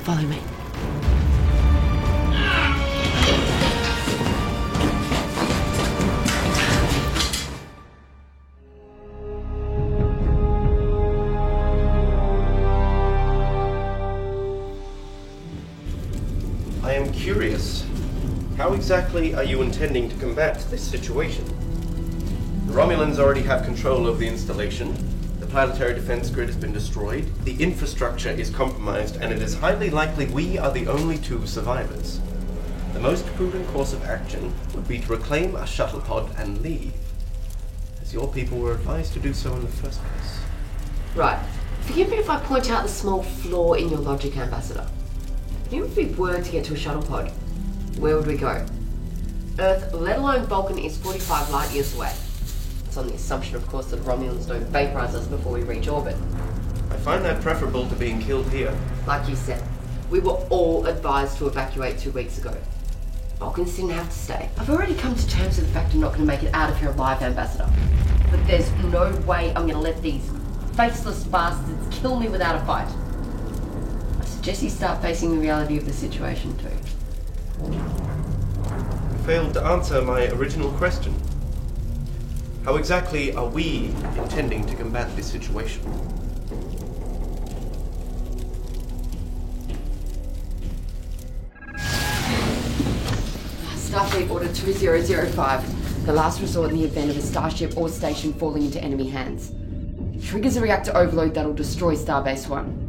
Follow me. I am curious. How exactly are you intending to combat this situation? The Romulans already have control of the installation. The planetary defense grid has been destroyed. The infrastructure is compromised, and it is highly likely we are the only two survivors. The most prudent course of action would be to reclaim a shuttle pod and leave, as your people were advised to do so in the first place. Right. Forgive me if I point out the small flaw in your logic, Ambassador. Even if we were to get to a shuttle pod, where would we go? Earth, let alone Vulcan, is 45 light years away. It's on the assumption, of course, that Romulans don't vaporize us before we reach orbit. I find that preferable to being killed here. Like you said, we were all advised to evacuate 2 weeks ago. Vulcans didn't have to stay. I've already come to terms with the fact I'm not going to make it out of here alive, Ambassador. But there's no way I'm going to let these faceless bastards kill me without a fight. I suggest you start facing the reality of the situation too. You failed to answer my original question. How exactly are we intending to combat this situation? Starfleet Order 2005. The last resort in the event of a starship or station falling into enemy hands. Triggers a reactor overload that'll destroy Starbase One.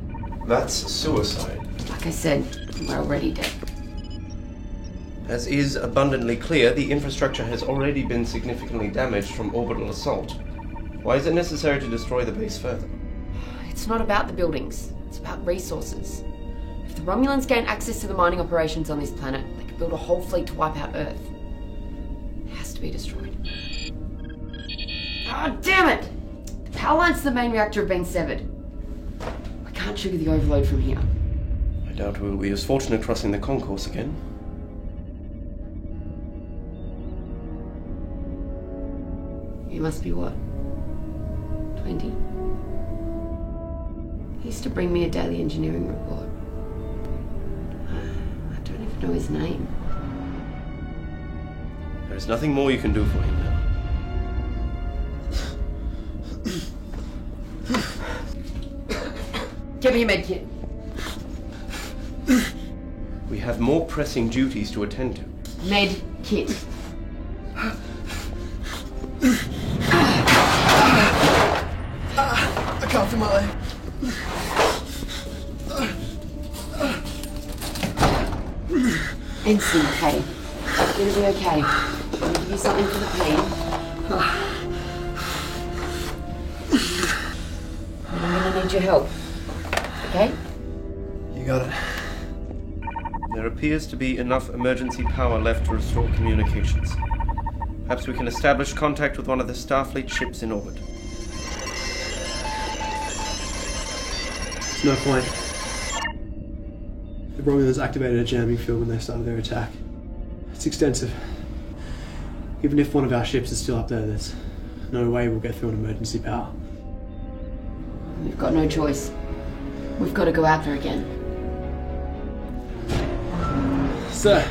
That's suicide. Like I said, we're already dead. As is abundantly clear, the infrastructure has already been significantly damaged from orbital assault. Why is it necessary to destroy the base further? It's not about the buildings, it's about resources. If the Romulans gain access to the mining operations on this planet, they could build a whole fleet to wipe out Earth. It has to be destroyed. Ah, damn it! The power lines to the main reactor have been severed. I can't trigger the overload from here. I doubt we'll be as fortunate crossing the concourse again. You must be what? 20? He used to bring me a daily engineering report. I don't even know his name. There is nothing more you can do for him now. Give me a medkit. We have more pressing duties to attend to. Medkit. I can't feel my leg. Instant pain. It's gonna be okay. I'll give you something for the pain. And I'm gonna need your help. Okay? You got it. There appears to be enough emergency power left to restore communications. Perhaps we can establish contact with one of the Starfleet ships in orbit. There's no point. The Romulans activated a jamming field when they started their attack. It's extensive. Even if one of our ships is still up there, there's no way we'll get through an emergency power. We've got no choice. We've got to go out there again. Sir.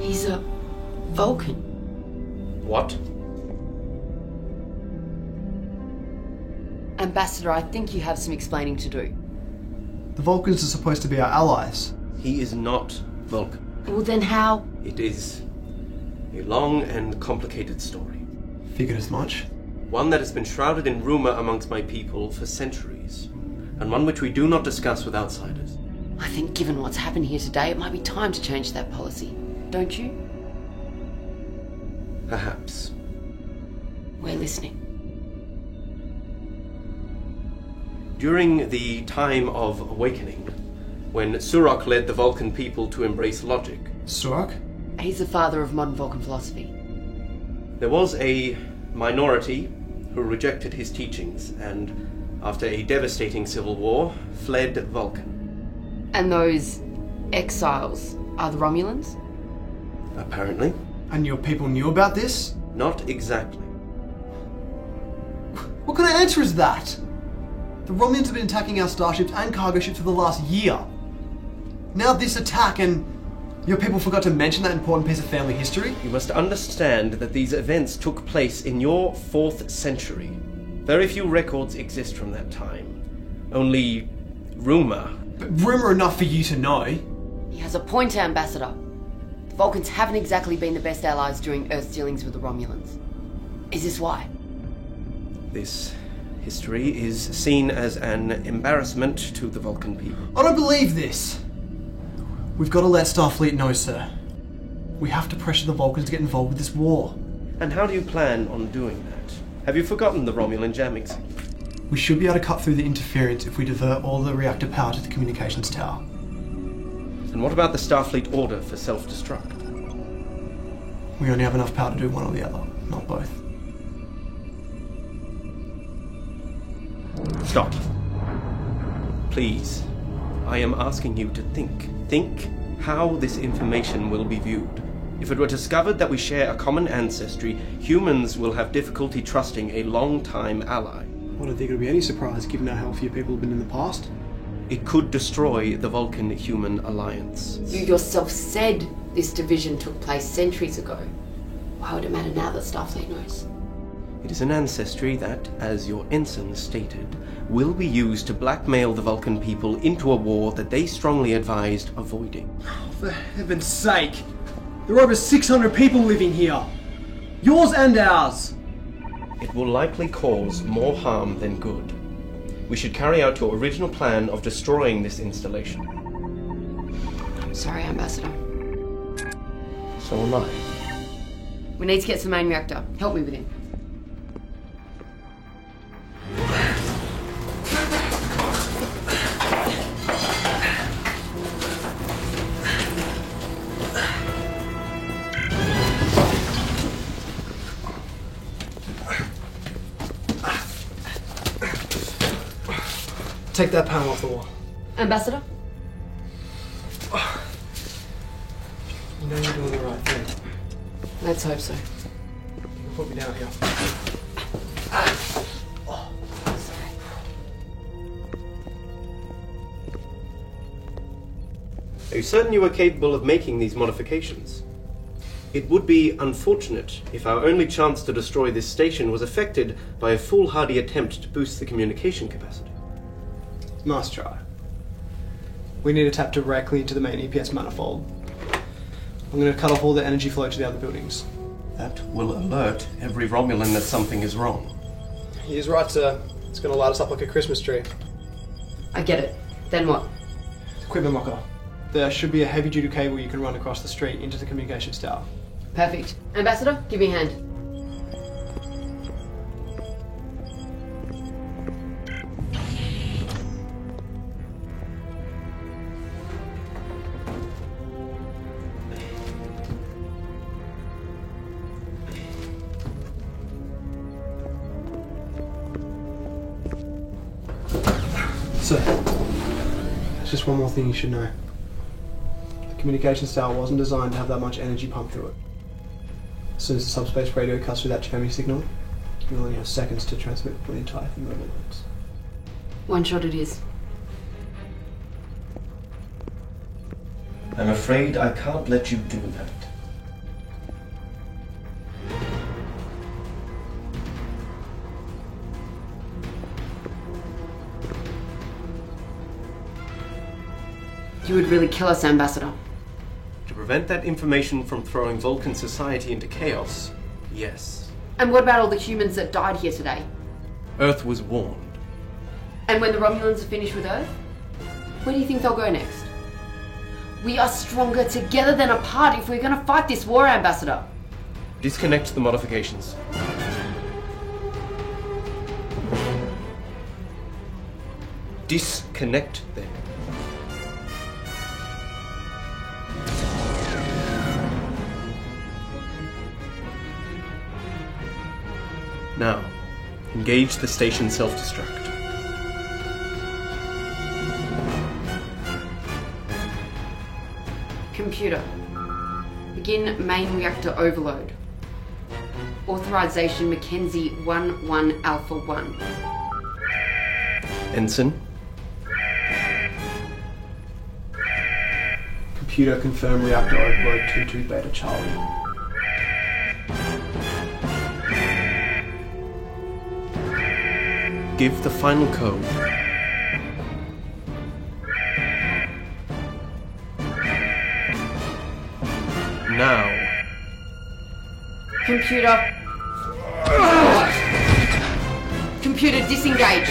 He's a Vulcan. What? Ambassador, I think you have some explaining to do. The Vulcans are supposed to be our allies. He is not Vulcan. Well, then how? It is a long and complicated story. Figured as much. One that has been shrouded in rumor amongst my people for centuries, and one which we do not discuss with outsiders. I think given what's happened here today, it might be time to change that policy. Don't you? Perhaps. We're listening. During the time of awakening, when Surok led the Vulcan people to embrace logic. Surok? He's the father of modern Vulcan philosophy. There was a minority who rejected his teachings and, after a devastating civil war, fled Vulcan. And those exiles are the Romulans? Apparently. And your people knew about this? Not exactly. What kind of answer is that? The Romulans have been attacking our starships and cargo ships for the last year. Now this attack, and your people forgot to mention that important piece of family history? You must understand that these events took place in your 4th century. Very few records exist from that time. Only rumor. But rumor enough for you to know. He has a point, Ambassador. The Vulcans haven't exactly been the best allies during Earth's dealings with the Romulans. Is this why? This history is seen as an embarrassment to the Vulcan people. I don't believe this. We've got to let Starfleet know, sir. We have to pressure the Vulcans to get involved with this war. And how do you plan on doing that? Have you forgotten the Romulan jamming signal? We should be able to cut through the interference if we divert all the reactor power to the communications tower. And what about the Starfleet order for self-destruct? We only have enough power to do one or the other, not both. Stop. Please. I am asking you to think. Think how this information will be viewed. If it were discovered that we share a common ancestry, humans will have difficulty trusting a long-time ally. I don't think it'll be any surprise given how healthy people have been in the past. It could destroy the Vulcan-human alliance. You yourself said this division took place centuries ago. Why would it matter now that Starfleet knows? It is an ancestry that, as your ensign stated, will be used to blackmail the Vulcan people into a war that they strongly advised avoiding. For heaven's sake! There are over 600 people living here! Yours and ours! It will likely cause more harm than good. We should carry out your original plan of destroying this installation. I'm sorry, Ambassador. So am I. We need to get to the main reactor. Help me with him. Take that panel off the wall. Ambassador? You know you're doing the right thing. Let's hope so. You can put me down here. Are you certain you are capable of making these modifications? It would be unfortunate if our only chance to destroy this station was affected by a foolhardy attempt to boost the communication capacity. Nice try. We need to tap directly into the main EPS manifold. I'm going to cut off all the energy flow to the other buildings. That will alert every Romulan that something is wrong. He's right, sir. It's going to light us up like a Christmas tree. I get it. Then what? Equipment locker. There should be a heavy-duty cable you can run across the street into the communications tower. Perfect. Ambassador, give me a hand. Sir, there's just one more thing you should know. The communications tower wasn't designed to have that much energy pumped through it. As soon as the subspace radio cuts through that jamming signal, you only have seconds to transmit the entire thing over once. One shot it is. I'm afraid I can't let you do that. You would really kill us, Ambassador. To prevent that information from throwing Vulcan society into chaos, yes. And what about all the humans that died here today? Earth was warned. And when the Romulans are finished with Earth, where do you think they'll go next? We are stronger together than apart if we're going to fight this war, Ambassador. Disconnect the modifications. Disconnect them. Now, engage the station self-destruct. Computer. Begin main reactor overload. Authorization Mackenzie 11 Alpha 1. Ensign. Computer, confirm reactor overload 22 Beta Charlie. Give the final code. Now. Computer. Computer, disengage.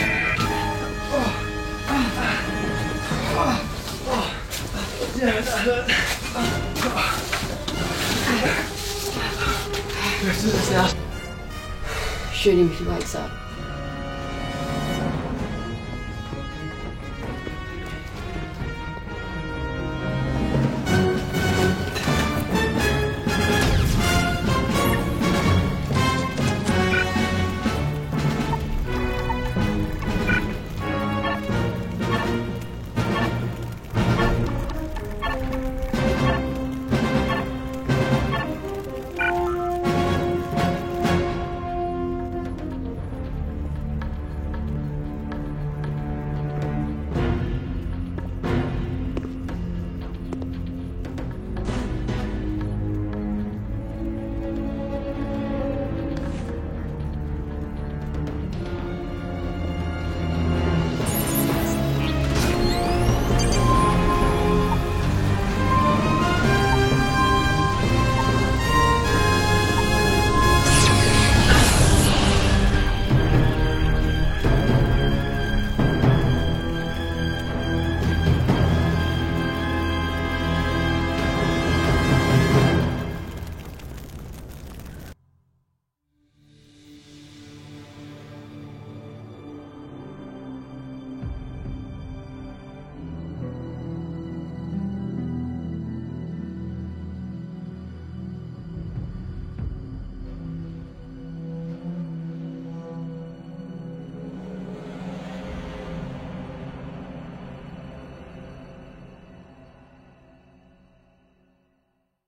Shoot him if he wakes up.